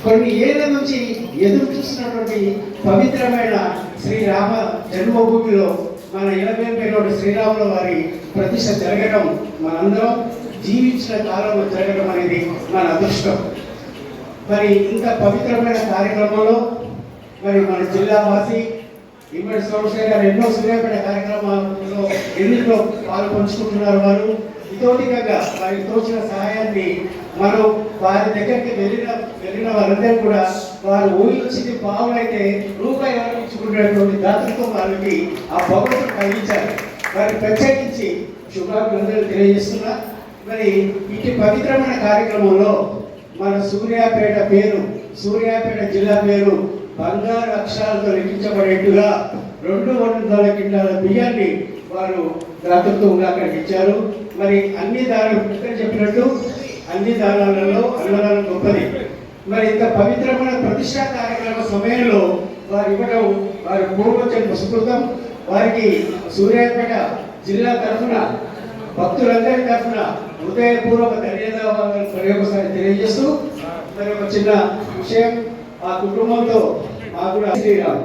కొన్ని ఏళ్ల నుంచి ఎదురు చూస్తున్నటువంటి పవిత్రమైన శ్రీరామ జన్మభూమిలో మన ఇలవేంకటోడు శ్రీరాముల వారి ప్రతిష్ట జరగడం, మనందరం జీవించిన కాలంలో జరగడం అనేది మన అదృష్టం. మరి ఇంత పవిత్రమైన కార్యక్రమంలో మరి మన జిల్లా వాసి ఇమ్మడి సోమశేఖర్ గారు ఎన్నో సూర్యాపేట కార్యక్రమాలలో ఎన్నికలో పాలు పంచుకుంటున్నారు. వారు ఇతోటికంగా వారికి తోచిన సహాయాన్ని మనం వారి దగ్గరికి వెళ్ళిన వారందరూ కూడా వారు ఊహించింది పావులైతే రూపాయి వరకు ఇచ్చుకునేటువంటి దాతలతో వారికి ఆ భగవంతుడు కలిగించారు. వారికి ప్రత్యేకించి శుభాకాంక్షలు తెలియజేస్తున్నా. మరి ఇటు పవిత్రమైన కార్యక్రమంలో మన సూర్యాపేట జిల్లా పేరు బంగారు అక్షరాలతో లిఖించబడేట్టుగా 200 క్వింటాల బియ్యాన్ని వారు దాతృత్వంగా అక్కడికి ఇచ్చారు. మరి అన్ని దానాలు చెప్పినట్టు అన్ని దానాలలో అన్నదానం గొప్పది. మరి ఇంత పవిత్రమైన ప్రతిష్టా కార్యక్రమ సమయంలో వారు ఇవ్వడం వారి పూర్వజన్మ సుకృతం. వారికి సూర్యాపేట జిల్లా తరఫున భక్తులందరి తరఫున హృదయపూర్వక ధన్యవాదాలు ఒకసారి తెలియజేస్తూ, మరి ఒక చిన్న విషయం, ఆ కుటుంబంతో మాకు కూడా శ్రీరామ్.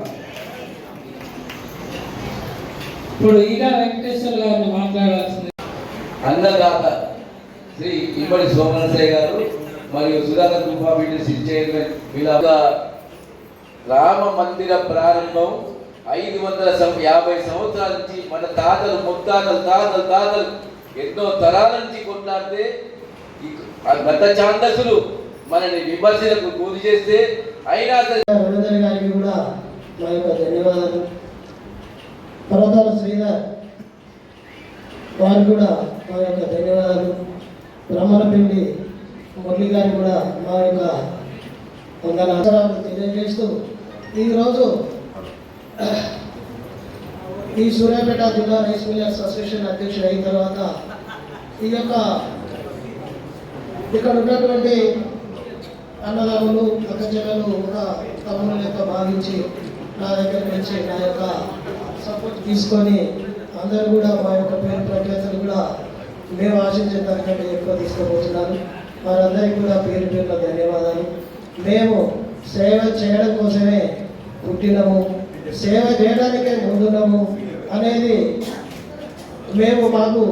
ఇప్పుడు ఈగా వెంకటేశ్వర గారిని మాట్లాడాల్సింది. అన్నదాత శ్రీ ఇమ్మడి సోమనరసయ్య గారు మరియు సుధాకర్ గుఫా బిల్డర్స్ చైర్మన్ వీళ్ళ రామ మందిర ప్రారంభం 550 సంవత్సరాల నుంచి మన తాతలు ముత్తాతలు ఎన్నో తరాల నుంచి కొట్లాడితే గత ఛాందసులు మనని విమర్శలకు గురి చేస్తే అయినా గారికి కూడా మా యొక్క ధన్యవాదాలు. పర్వతాల శ్రీధర్ వారికి కూడా మా యొక్క ధన్యవాదాలు. బ్రహ్మణపిండి మురళి గారికి కూడా మా యొక్క వందనాలు తెలియజేస్తూ, ఈరోజు ఈ సూర్యాపేట జిల్లా రైస్ మిల్లర్స్ అసోసియేషన్ అధ్యక్షుడు అయిన తర్వాత ఈ యొక్క ఇక్కడ ఉన్నటువంటి అన్నదమ్ములు అక్కచెల్లెలు ఒక తమ్ముల లెక్క భావించి నా దగ్గరికి వచ్చి నా యొక్క సపోర్ట్ తీసుకొని అందరూ కూడా మా యొక్క పేరు ప్రఖ్యాతలు కూడా మేము ఆశించిన దానికంటే ఎక్కువ తీసుకుపోతున్నారు. వారందరికీ కూడా పేరు పేరున ధన్యవాదాలు. మేము సేవ చేయడం కోసమే పుట్టినము, సేవ చేయడానికే ముందున్నాము అనేది మాకు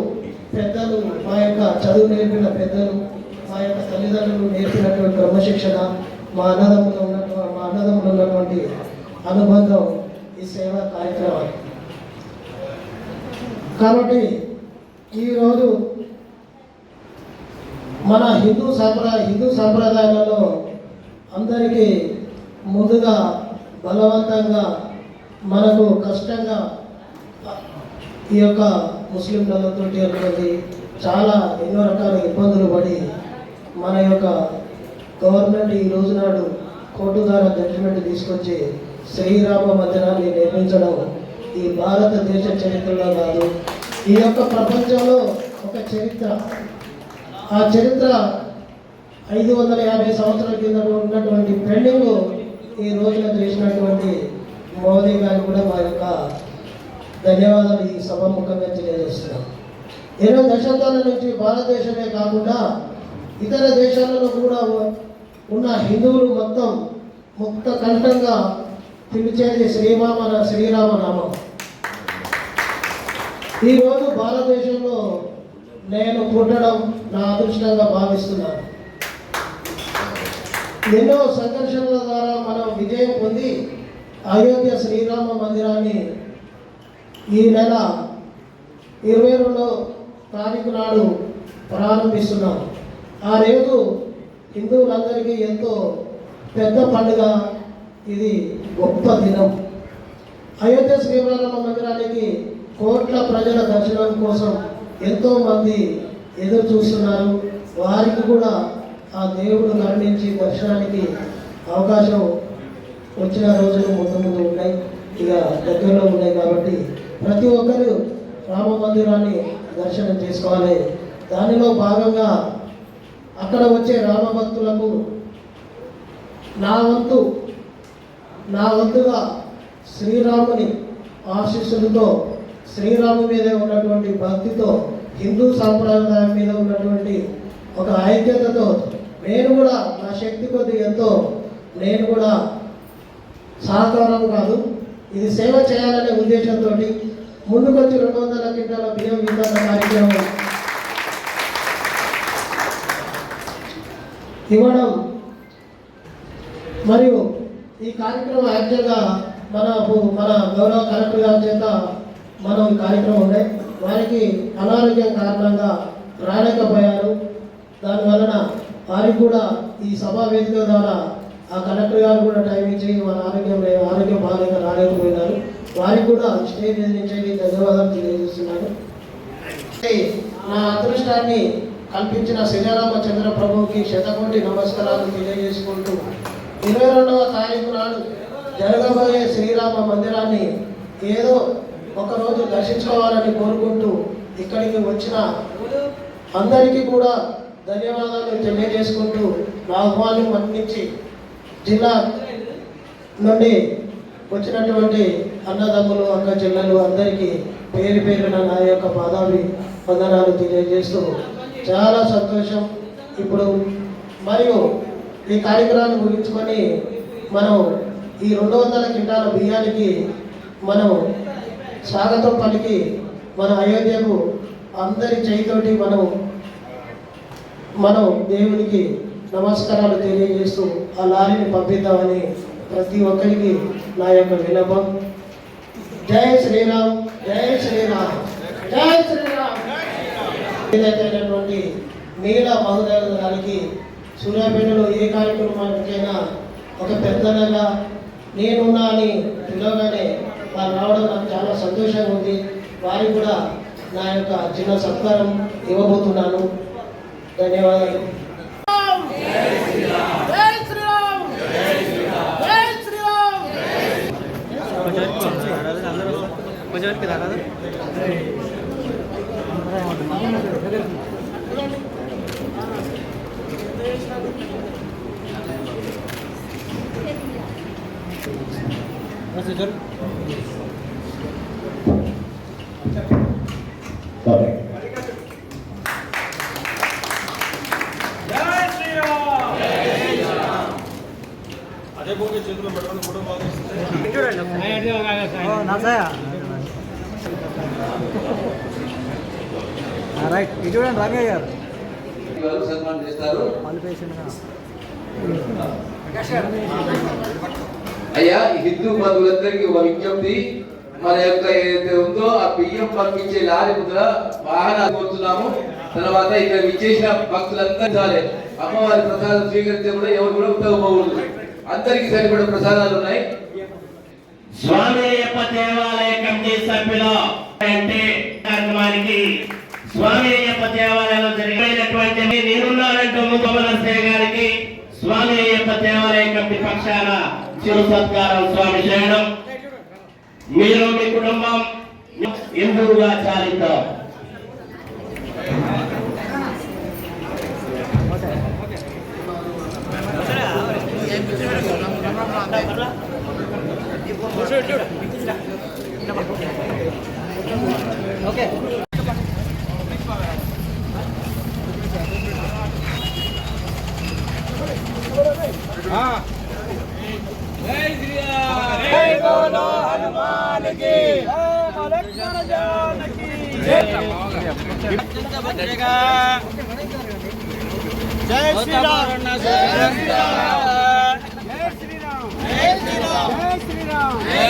పెద్దలు, మా యొక్క చదువు నేర్పిన పెద్దలు, మా యొక్క తల్లిదండ్రులు నేర్పినటువంటి క్రమశిక్షణ, మా అన్నదమ్ములు ఉన్నటువంటి అనుబంధం ఈ సేవా కార్యక్రమాలు. కాబట్టి ఈరోజు మన హిందూ సాంప్రదాయాలలో అందరికీ ముందుగా బలవంతంగా మనకు కష్టంగా ఈ యొక్క ముస్లింలతో చాలా ఎన్నో రకాల ఇబ్బందులు పడి మన యొక్క గవర్నమెంట్ ఈ రోజు నాడు కోర్టు ద్వారా జడ్జిమెంట్ తీసుకొచ్చి శ్రీరామ మందిరాన్ని నిర్మించడం ఈ భారతదేశ చరిత్రలో కాదు, ఈ యొక్క ప్రపంచంలో ఒక చరిత్ర. ఆ చరిత్ర 550 సంవత్సరాల కింద ఉన్నటువంటి పెండింగ్ ఈ రోజున చేసినటువంటి మోదీ గారికి కూడా మా యొక్క ధన్యవాదాలు ఈ సభాముఖంగా తెలియజేస్తున్నాం. 20 దశాబ్దాల నుంచి భారతదేశమే కాకుండా ఇతర దేశాలలో కూడా ఉన్న హిందువులు మొత్తం ముక్త కంఠంగా పిలిచేది శ్రీరామ నామం. ఈరోజు భారతదేశంలో నేను పుట్టడం నా అదృష్టంగా భావిస్తున్నాను. ఎన్నో సంఘర్షణల ద్వారా మనం విజయం పొంది అయోధ్య శ్రీరామ మందిరాన్ని ఈ నెల 22వ తారీఖు నాడు ప్రారంభిస్తున్నాం. ఆ రోజు హిందువులందరికీ ఎంతో పెద్ద పండుగ, ఇది గొప్ప దినం. అయోధ్య శ్రీరామ మందిరానికి కోట్ల ప్రజల దర్శనం కోసం ఎంతోమంది ఎదురు చూస్తున్నారు. వారికి కూడా ఆ దేవుడు కరుణించి దర్శనానికి అవకాశం వచ్చిన రోజులు ముందు ఉన్నాయి, ఇక దగ్గరలో ఉన్నాయి. కాబట్టి ప్రతి ఒక్కరు రామ మందిరాన్ని దర్శనం చేసుకోవాలి. దానిలో భాగంగా అక్కడ వచ్చే రామ భక్తులకు నా వంతుగా శ్రీరాముని ఆశీస్సులతో, శ్రీరాము మీద ఉన్నటువంటి భక్తితో, హిందూ సాంప్రదాయం మీద ఉన్నటువంటి ఒక ఐక్యతతో నేను కూడా నా శక్తి కొద్ది ఎంతో నేను కూడా సహకారం కాదు, ఇది సేవ చేయాలనే ఉద్దేశంతో ముందుకొచ్చి 200 క్వింటాల బియ్యం వితరణ కార్యక్రమం ఇవ్వడం మరియు ఈ కార్యక్రమం యాక్చువల్గా మన గౌరవ కలెక్టర్ గారి చేత మనం ఈ కార్యక్రమం ఉండే వారికి అనారోగ్యం కారణంగా రాలేకపోయారు. దానివలన వారికి కూడా ఈ సభా వేదిక ద్వారా ఆ కలెక్టర్ గారు కూడా టైం ఇచ్చి వారి ఆరోగ్యం బాగాలేక రాలేకపోయినారు. వారికి కూడా స్టేజ్ నుంచి ధన్యవాదాలు తెలియజేస్తున్నాను. నా అదృష్టాన్ని కల్పించిన శ్రీరామచంద్ర ప్రభువుకి శతకోటి నమస్కారాలు తెలియజేసుకుంటూ 22వ తారీఖు నాడు జరగబోయే శ్రీరామ మందిరాన్ని ఏదో ఒకరోజు దర్శించుకోవాలని కోరుకుంటూ ఇక్కడికి వచ్చిన అందరికీ కూడా ధన్యవాదాలు తెలియజేసుకుంటూ నా ఆహ్వానం మన్నించి జిల్లా నుండి వచ్చినటువంటి అన్నదమ్ములు అక్క చెల్లెలు అందరికీ పేరు పేరున నా యొక్క పాదాభి వందనాలు తెలియజేస్తూ చాలా సంతోషం. ఇప్పుడు మరియు ఈ కార్యక్రమాన్ని ముగించుకొని మనం ఈ 200 క్వింటాల బియ్యానికి మనం స్వాగతం పలికి మన అయోధ్యకు అందరి చేయితోటి మనం దేవునికి నమస్కారాలు తెలియజేస్తూ ఆ లారీని పంపిద్దామని ప్రతి ఒక్కరికి నా యొక్క విన్నపం. జై శ్రీరామ్, జై శ్రీరామ్, జై శ్రీరామ్. ఏదైతేనటువంటి నీల మహోదయ గారికి సూర్యాపేటలో ఏ కార్యక్రమానికైనా ఒక పెద్దనగా నేనున్నా అని పిలవగానే వారు రావడం నాకు చాలా సంతోషంగా ఉంది. వారికి కూడా నా యొక్క చిన్న సత్కారం ఇవ్వబోతున్నాను. ధన్యవాదాలు. అదే పోతే చేతుల్లో పెట్టుకుని ఫోటో బాగుంటుంది. రైట్ ఇది చూడండి రంగయ్య గారు సన్మానం చేస్తారు. అయ్యా హిందూ బంధువులందరికీ ఒక విజ్ఞప్తి, మన యొక్క ఏదైతే ఉందో ఆ బియ్యం పంపించే లారీ ముద్ర వాహనాలు కోరుతున్నాము. తర్వాత ఇక్కడ విచ్చేసిన భక్తులందరూ చాలే అమ్మవారి ప్రసాదం స్వీకరిస్తే కూడా ఎవరు కూడా ఉత్తగపోకూడదు. అందరికీ సరిపడే ప్రసాదాలు ఉన్నాయి. స్వామి అయ్యప్ప దేవాలయ కమిటీ సభ్యులు అంటే కార్యక్రమానికి స్వామి అయ్యప్ప దేవాలయంలో జరిగినటువంటి నేనున్నానంటూ ముఖ్యమంత్రి గారికి స్వామి అయ్యప్ప దేవాలయ కమిటీ పక్షాన చిరు సత్కారం స్వామి చేయడం. మీరు మీ కుటుంబం హిందువుగా చాలిద్దాం. ఓకే జై శ్రీరామ్, జై బోలో హనుమాన్ కి, లక్ష్మణ జానకి జై. జై శ్రీరామ్, జై శ్రీరామ్, జై శ్రీరామ్, జై శ్రీరామ్, జై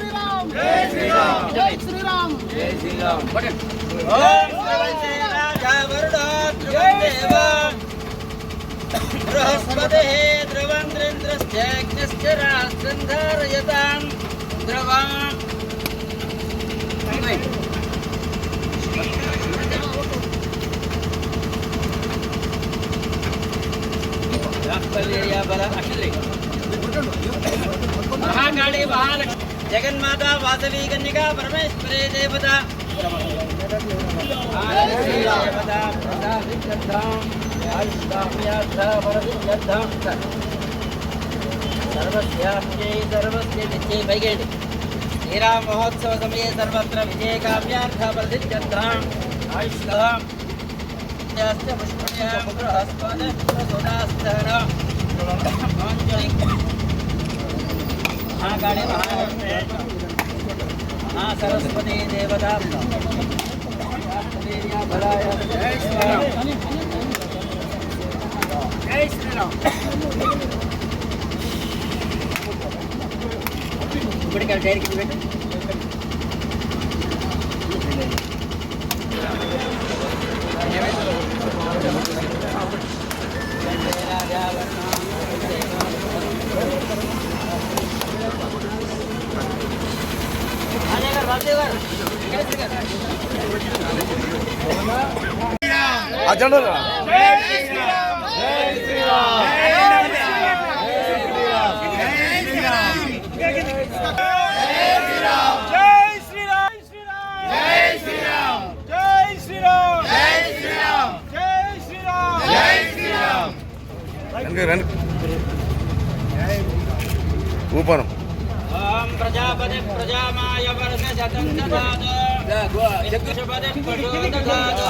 శ్రీరామ్, జై శ్రీరామ్, జై బృహస్పతి ధ్రువంద్రేంద్రశ్చ రాష్ట్రం ధారయతాం ధ్రువం. महाकाली महालक्ष्मी जगन्माता वासवी कन्यका परमेश्वरी देवता देवता प्रसाद सर्वस्याप्यै सर्वस्य नित्यै वैगेण्डि श्रीराम महोत्सव समये सर्वत्र विजयकाम्यार्थप्रसिद्ध्यर्थम् आयुष्यः यस्य पुष्पण्या बृहस्पतिर्सुदास्तन अंजलि महाकाली महालक्ष्मी सरस्वती देवता जय श्री राम ఇప్పటికే డైరీకి పెట్టు ఊపనం ఓం ప్రజాపతి ప్రజామాయ వర్గ శతం దదాతు చతుష్పతి ప్రచోదయాతు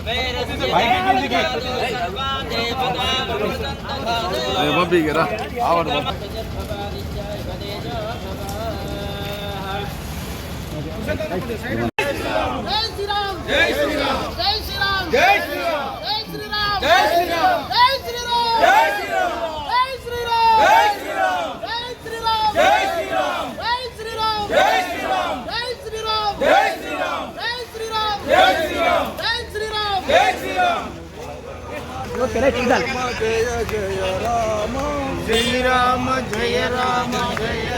వేరస్య దదాతు సర్వా దేవతా భవతం దదాతు పంపిగరా ఆవడ జయ రామ జయ రామ జయ రామ జయ